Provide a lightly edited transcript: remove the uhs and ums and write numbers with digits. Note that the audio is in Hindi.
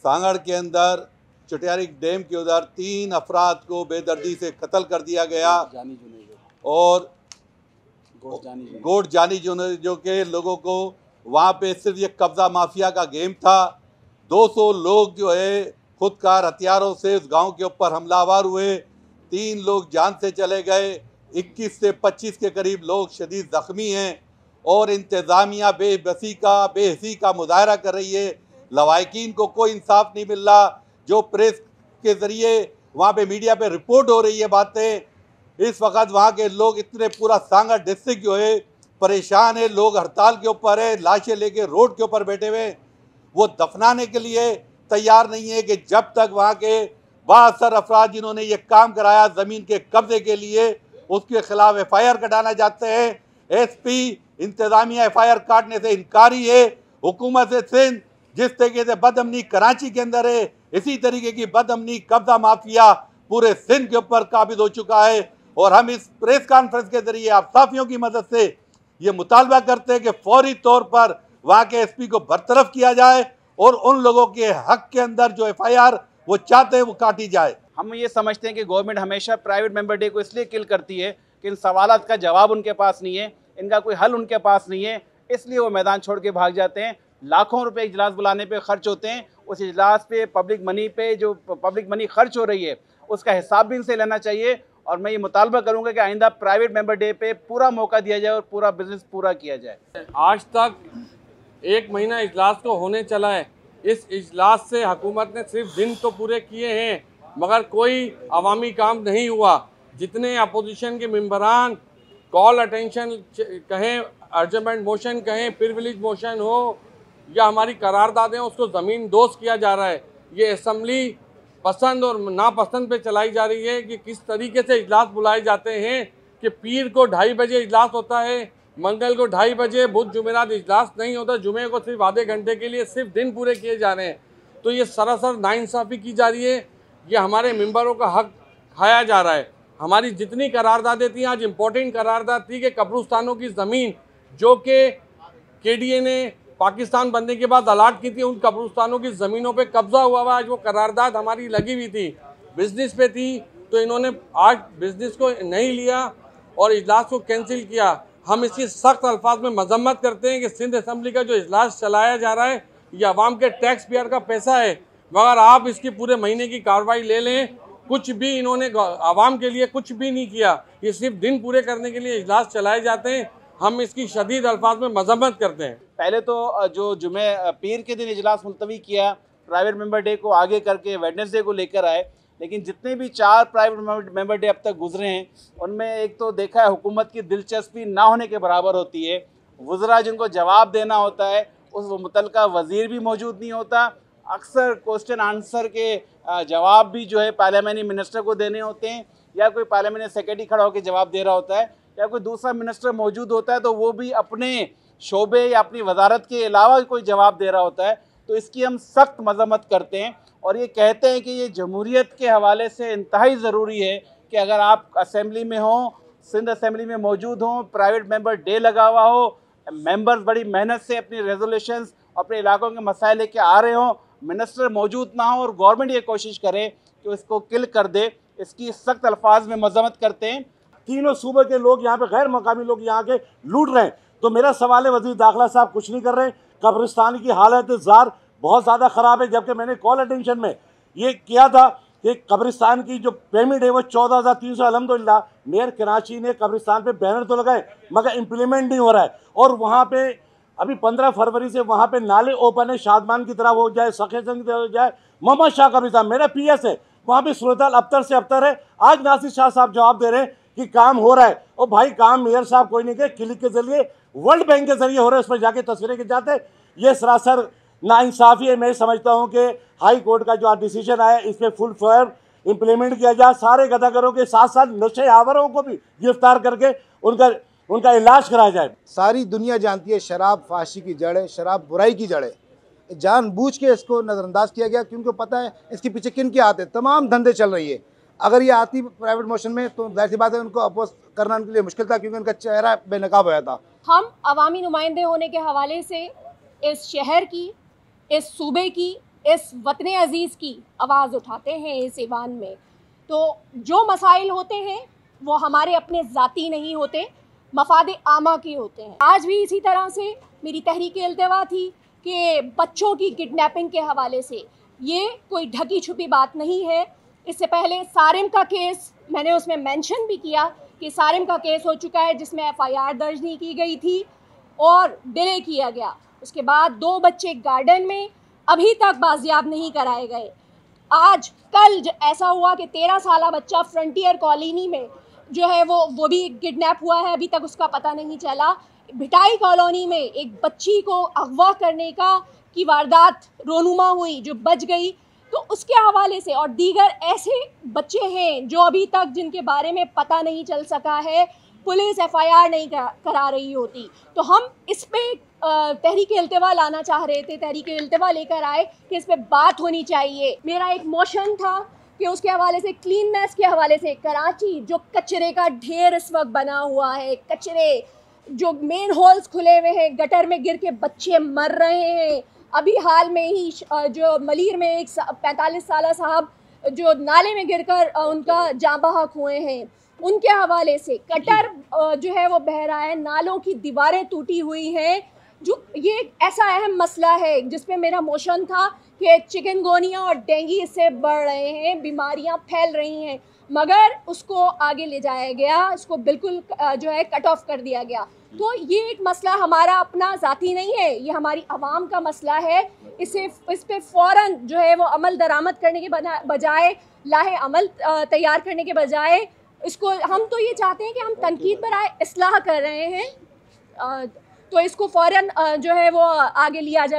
सांगड़ के अंदर चटियारी डैम के उधर 3 अफराद को बेदर्दी से कत्ल कर दिया गया और गोड जानी जो के लोगों को वहाँ पे सिर्फ ये कब्जा माफिया का गेम था। 200 लोग जो है खुदकार हथियारों से उस गांव के ऊपर हमलावर हुए, 3 लोग जान से चले गए, 21 से 25 के करीब लोग शदीद ज़ख्मी हैं और इंतज़ामिया बेहसी का मुजाहरा कर रही है। लवाहिकीन को कोई इंसाफ नहीं मिल रहा। जो प्रेस के ज़रिए वहाँ पे मीडिया पे रिपोर्ट हो रही है बातें, इस वक्त वहाँ के लोग इतने पूरा सांगड़ डिस्ट्रिक्ट जो है परेशान है, लोग हड़ताल के ऊपर है, लाशें लेके रोड के ऊपर बैठे हुए, वो दफनाने के लिए तैयार नहीं है कि जब तक वहाँ के बासर अफराद जिन्होंने ये काम कराया ज़मीन के कब्जे के लिए उसके खिलाफ FIR कटाना चाहते हैं। SP इंतज़ामिया FIR काटने से इनकारी है। हुकूमत सिंध जिस तरीके से बदअमनी कराची के अंदर है, इसी तरीके की बदअमनी कब्जा माफिया पूरे सिंध के ऊपर काबिज हो चुका है और हम इस प्रेस कॉन्फ्रेंस के जरिए आप साफियों की मदद से ये मुतालबा करते हैं कि फौरी तौर पर वहाँ के SP को बरतरफ किया जाए और उन लोगों के हक के अंदर जो FIR वो चाहते हैं वो काटी जाए। हम ये समझते हैं कि गवर्नमेंट हमेशा प्राइवेट मेंबर डे को इसलिए किल करती है कि इन सवालात का जवाब उनके पास नहीं है, इनका कोई हल उनके पास नहीं है, इसलिए वो मैदान छोड़ के भाग जाते हैं। लाखों रुपए इजलास बुलाने पे खर्च होते हैं, उस इजलास पे पब्लिक मनी पे जो पब्लिक मनी खर्च हो रही है उसका हिसाब भी इनसे लेना चाहिए। और मैं ये मुतालबा करूँगा कि आइंदा प्राइवेट मेंबर डे पे पूरा मौका दिया जाए और पूरा बिजनेस पूरा किया जाए। आज तक 1 महीना इजलास को होने चला है। इस इजलास से हुकूमत ने सिर्फ दिन तो पूरे किए हैं मगर कोई अवामी काम नहीं हुआ। जितने अपोजिशन के मेंबरान कॉल अटेंशन कहें, अर्जेंट मोशन कहें, प्रिविलेज मोशन हो या हमारी करारदादें उसको ज़मीन दोस्त किया जा रहा है। ये असम्बली पसंद और नापसंद पे चलाई जा रही है कि किस तरीके से इजलास बुलाए जाते हैं कि पीर को 2:30 बजे इजलास होता है, मंगल को 2:30 बजे, बुध जुमेरात इजलास नहीं होता, जुमे को सिर्फ आधे घंटे के लिए सिर्फ दिन पूरे किए जा रहे हैं। तो ये सरासर नाइंसाफ़ी की जा रही है, ये हमारे मेंबरों का हक खाया जा रहा है। हमारी जितनी करारदादें थी, आज इम्पोर्टेंट करारदाद थी कि कब्रिस्तानों की ज़मीन जो कि KDA ने पाकिस्तान बनने के बाद अलाट की थी, उन कब्रिस्तानों की ज़मीनों पे कब्जा हुआ हुआ। आज वो करारदाद हमारी लगी हुई थी, बिजनेस पे थी, तो इन्होंने आज बिजनेस को नहीं लिया और इजलास को कैंसिल किया। हम इसकी सख्त अल्फाज में मजम्मत करते हैं कि सिंध असम्बली का जो इजलास चलाया जा रहा है ये अवाम के टैक्स पेयर का पैसा है, मगर आप इसकी पूरे महीने की कार्रवाई ले लें, कुछ भी इन्होंने आवाम के लिए कुछ भी नहीं किया। ये सिर्फ दिन पूरे करने के लिए इजलास चलाए जाते हैं। हम इसकी शदीद अल्फाज में मजम्मत करते हैं। पहले तो जो जुमे पीर के दिन इजलास मुलतवी किया, प्राइवेट मेंबर डे को आगे करके वेडनेसडे को लेकर आए, लेकिन जितने भी 4 प्राइवेट मेंबर डे अब तक गुजरे हैं उनमें एक तो देखा है हुकूमत की दिलचस्पी ना होने के बराबर होती है। वज़रा जिनको जवाब देना होता है उस मुतल्लिका वज़ीर भी मौजूद नहीं होता। अक्सर क्वेश्चन आंसर के जवाब भी जो है पार्लियामेंट्री मिनिस्टर को देने होते हैं, या कोई पार्लियामेंट्री सेक्रेटरी खड़ा होकर जवाब दे रहा होता है, या कोई दूसरा मिनिस्टर मौजूद होता है तो वो भी अपने शोबे या अपनी वजारत के अलावा कोई जवाब दे रहा होता है। तो इसकी हम सख्त मजम्मत करते हैं और ये कहते हैं कि ये जमहूरियत के हवाले से इंतहाई ज़रूरी है कि अगर आप असेंबली में हों, सिंध असेंबली में मौजूद हों, प्राइवेट मेंबर डे लगा हुआ हो, मेंबर्स बड़ी मेहनत से अपनी रेजोल्यूशंस अपने इलाकों के मसाइल लेके आ रहे हों, मिनिस्टर मौजूद ना हो और गवर्नमेंट ये कोशिश करे कि इसको किल कर दे, इसकी सख्त अल्फाज में मजम्मत करते हैं। तीनों सूबे के लोग यहाँ पे गैर मकामी लोग यहाँ के लूट रहे हैं। तो मेरा सवाल है, वज़ीर दाखिला साहब कुछ नहीं कर रहे। कब्रिस्तान की हालत ज़ार बहुत ज़्यादा ख़राब है, जबकि मैंने कॉल अटेंशन में ये किया था कि कब्रिस्तान की जो पेमेंट है वो 14,300। अलहमदुलिल्लाह मेयर कराची ने कब्रिस्तान पे बैनर तो लगाए मगर इम्प्लीमेंट नहीं हो रहा है। और वहाँ पे अभी 15 फरवरी से वहाँ पे नाले ओपन है, शादमान की तरफ हो जाए, सखेसन की तरफ हो जाए, मोहम्मद शाह कब्रिस्तान मेरा PS है, वहाँ पे सूरत अबतर से अबतर है। आज नासिर शाह साहब जवाब दे रहे हैं कि काम हो रहा है। और भाई काम मेयर साहब कोई नहीं, के क्लिक के जरिए वर्ल्ड बैंक के जरिए हो रहा है, उसमें जाके तस्वीरें खिंचाते। ये सरासर नाइंसाफ़ी है। मैं समझता हूँ कि हाई कोर्ट का जो डिसीजन आया इस पर फुल फेयर इम्प्लीमेंट किया जाए। सारे गदागरों के साथ साथ नशे आवरों को भी गिरफ्तार करके उनका इलाज कराया जाए। सारी दुनिया जानती है शराब फाशी की जड़ है, शराब बुराई की जड़ है। जानबूझ के इसको नज़रअंदाज किया गया क्योंकि पता है इसके पीछे किन के हाथ है, तमाम धंधे चल रही है। अगर ये आती प्राइवेट मोशन में तो जाहिर सी बात है उनको अपोज करना उनके लिए मुश्किल था क्योंकि उनका चेहरा बेनकाब होया था। हम अवामी नुमाइंदे होने के हवाले से इस शहर की, इस सूबे की इस वतन अज़ीज़ की आवाज़ उठाते हैं इस ईवान में, तो जो मसाइल होते हैं वो हमारे अपने ज़ाती नहीं होते, मफाद आमा के होते हैं। आज भी इसी तरह से मेरी तहरीक इल्तिवा थी कि बच्चों की किडनैपिंग के हवाले से ये कोई ढकी छुपी बात नहीं है। इससे पहले सारिम का केस मैंने उसमें मेंशन भी किया कि सारिम का केस हो चुका है जिसमें FIR दर्ज नहीं की गई थी और डिले किया गया। उसके बाद 2 बच्चे गार्डन में अभी तक बाजियाब नहीं कराए गए। आज कल ऐसा हुआ कि 13 साला बच्चा फ्रंटियर कॉलोनी में जो है वो भी किडनैप हुआ है, अभी तक उसका पता नहीं चला। भिटाई कॉलोनी में एक बच्ची को अगवा करने की वारदात रोनुमा हुई जो बच गई, तो उसके हवाले से और दीगर ऐसे बच्चे हैं जो अभी तक जिनके बारे में पता नहीं चल सका है, पुलिस FIR नहीं करा रही होती। तो हम इस पे तहरीक इल्तिवा लाना चाह रहे थे, तहरीक इल्तिवा लेकर आए कि इस पे बात होनी चाहिए। मेरा एक मोशन था कि उसके हवाले से क्लीननेस के हवाले से कराची जो कचरे का ढेर इस वक्त बना हुआ है, कचरे जो मेन होल्स खुले हुए हैं, गटर में गिर के बच्चे मर रहे हैं। अभी हाल में ही जो मलीर में एक 45 साला साहब जो नाले में गिरकर उनका जाँ बहक हुए हैं, उनके हवाले से कटर जो है वो बह रहा है, नालों की दीवारें टूटी हुई हैं। जो ये एक ऐसा अहम मसला है जिस पे मेरा मोशन था कि चिकनगोनिया और डेंगू इससे बढ़ रहे हैं, बीमारियां फैल रही हैं, मगर उसको आगे ले जाया गया, इसको बिल्कुल जो है कट ऑफ कर दिया गया। तो ये एक मसला हमारा अपना ज़ाती नहीं है, ये हमारी आवाम का मसला है। इस पे फ़ौरन जो है वो अमल दरामद करने के बजाय, लाहे अमल तैयार करने के बजाय, इसको हम तो ये चाहते हैं कि हम तनकीद पर आए, इस्लाह कर रहे हैं, तो इसको फ़ौरन जो है वो आगे लिया जाए।